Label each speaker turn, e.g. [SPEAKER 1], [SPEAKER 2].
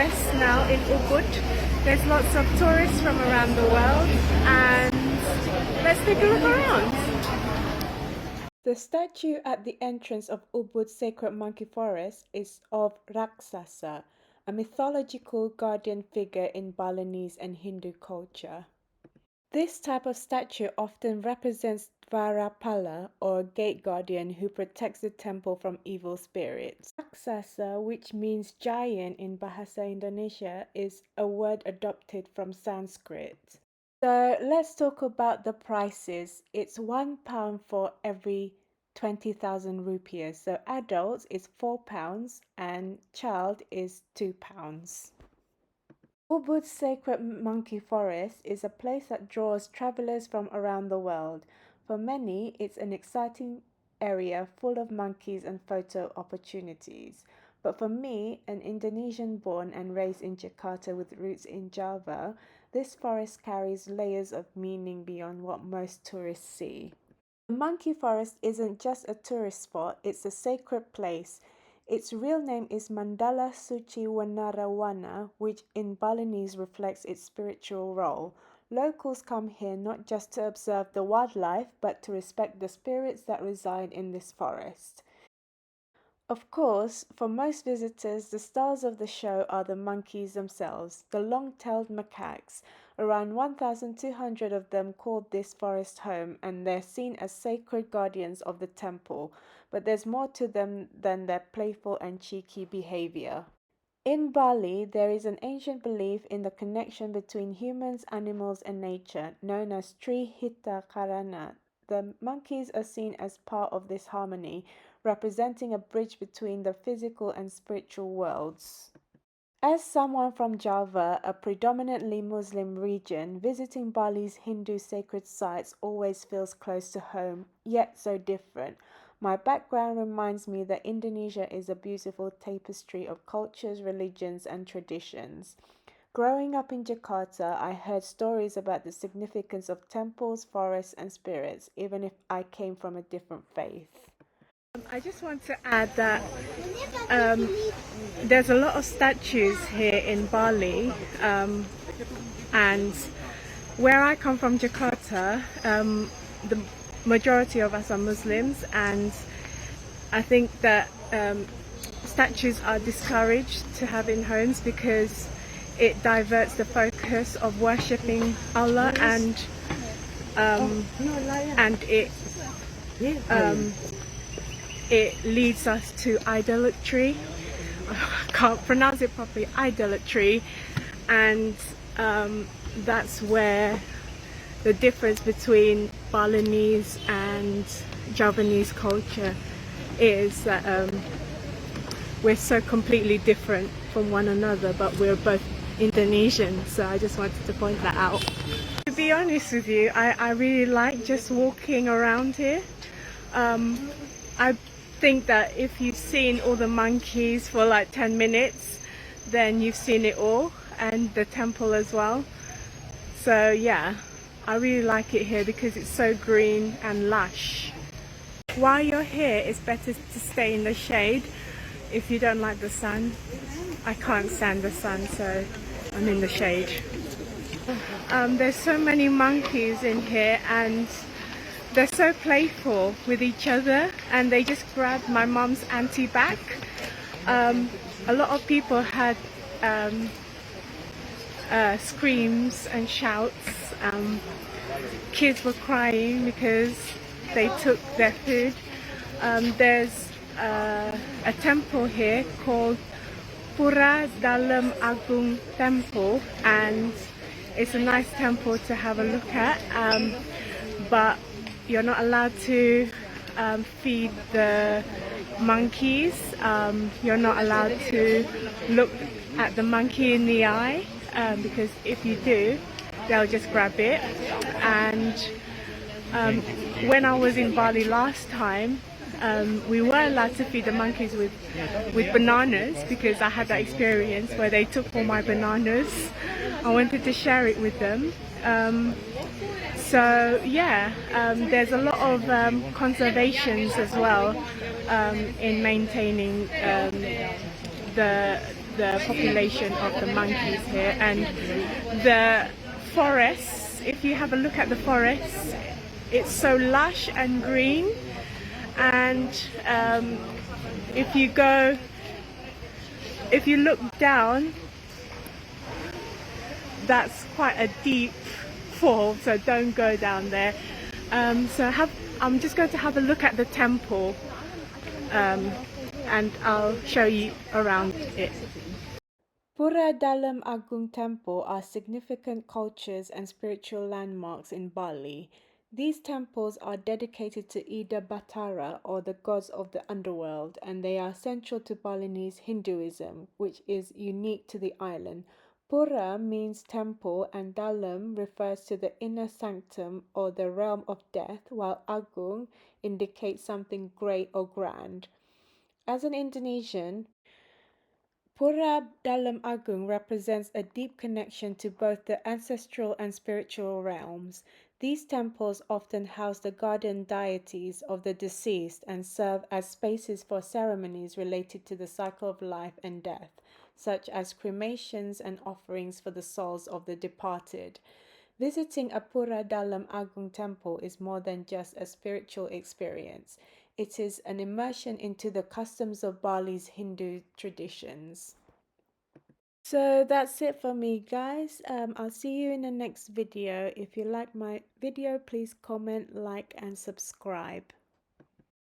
[SPEAKER 1] forest now in Ubud. There's lots of tourists from around the world, and let's take a look around. The statue at the entrance of Ubud's sacred monkey forest is of Raksasa, a mythological guardian figure in Balinese and Hindu culture. This type of statue often represents Dwarapala, or gate guardian who protects the temple from evil spirits. Raksasa, which means giant in Bahasa Indonesia, is a word adopted from Sanskrit. So let's talk about the prices. It's £1 for every 20,000 rupees. So adults is £4 and child is £2. Ubud's sacred monkey forest is a place that draws travelers from around the world. For many, it's an exciting area full of monkeys and photo opportunities. But for me, an Indonesian born and raised in Jakarta with roots in Java, this forest carries layers of meaning beyond what most tourists see. The monkey forest isn't just a tourist spot, it's a sacred place. Its real name is Mandala Suci Wanarawana, which in Balinese reflects its spiritual role. Locals come here not just to observe the wildlife, but to respect the spirits that reside in this forest. Of course, for most visitors, the stars of the show are the monkeys themselves, the long-tailed macaques. Around 1,200 of them call this forest home, and they're seen as sacred guardians of the temple. But there's more to them than their playful and cheeky behavior. In Bali, there is an ancient belief in the connection between humans, animals, and nature, known as Trihita Karana. The monkeys are seen as part of this harmony, representing a bridge between the physical and spiritual worlds. As someone from Java, a predominantly Muslim region, visiting Bali's Hindu sacred sites always feels close to home, yet so different. My background reminds me that Indonesia is a beautiful tapestry of cultures, religions, and traditions. Growing up in Jakarta, I heard stories about the significance of temples, forests, and spirits, even if I came from a different faith. I just want to add that there's a lot of statues here in Bali, and where I come from, Jakarta, the majority of us are Muslims, and I think that statues are discouraged to have in homes because it diverts the focus of worshipping Allah, and it leads us to idolatry. I can't pronounce it properly, idolatry, and that's where the difference between Balinese and Javanese culture is, that we're so completely different from one another, but we're both Indonesian, so I just wanted to point that out. To be honest with you, I really like just walking around here. I think that if you've seen all the monkeys for like 10 minutes, then you've seen it all, and the temple as well. So yeah, I really like it here because it's so green and lush. While you're here, it's better to stay in the shade if you don't like the sun. I can't stand the sun, so I'm in the shade. There's so many monkeys in here, and they're so playful with each other, and they just grabbed my mom's auntie back. A lot of people had screams and shouts. Kids were crying because they took their food. There's a temple here called Pura Dalam Agung Temple, and it's a nice temple to have a look at, but you're not allowed to feed the monkeys. You're not allowed to look at the monkey in the eye, because if you do, they'll just grab it. And when I was in Bali last time, we were allowed to feed the monkeys with bananas, because I had that experience where they took all my bananas. I wanted to share it with them. So yeah, there's a lot of conservations as well in maintaining the population of the monkeys here, and the forests. If you have a look at the forests, it's so lush and green, and if you go, if you look down, that's quite a deep fall, so don't go down there. I'm just going to have a look at the temple, and I'll show you around it. Pura Dalam Agung Temple are significant cultures and spiritual landmarks in Bali. These temples are dedicated to Ida Batara, or the gods of the underworld, and they are central to Balinese Hinduism, which is unique to the island. Pura means temple, and Dalam refers to the inner sanctum or the realm of death, while Agung indicates something great or grand. As an Indonesian, Pura Dalam Agung represents a deep connection to both the ancestral and spiritual realms. These temples often house the guardian deities of the deceased and serve as spaces for ceremonies related to the cycle of life and death, such as cremations and offerings for the souls of the departed. Visiting a Pura Dalam Agung temple is more than just a spiritual experience. It is an immersion into the customs of Bali's Hindu traditions. So that's it for me, guys. I'll see you in the next video. If you like my video, please comment, like, and subscribe.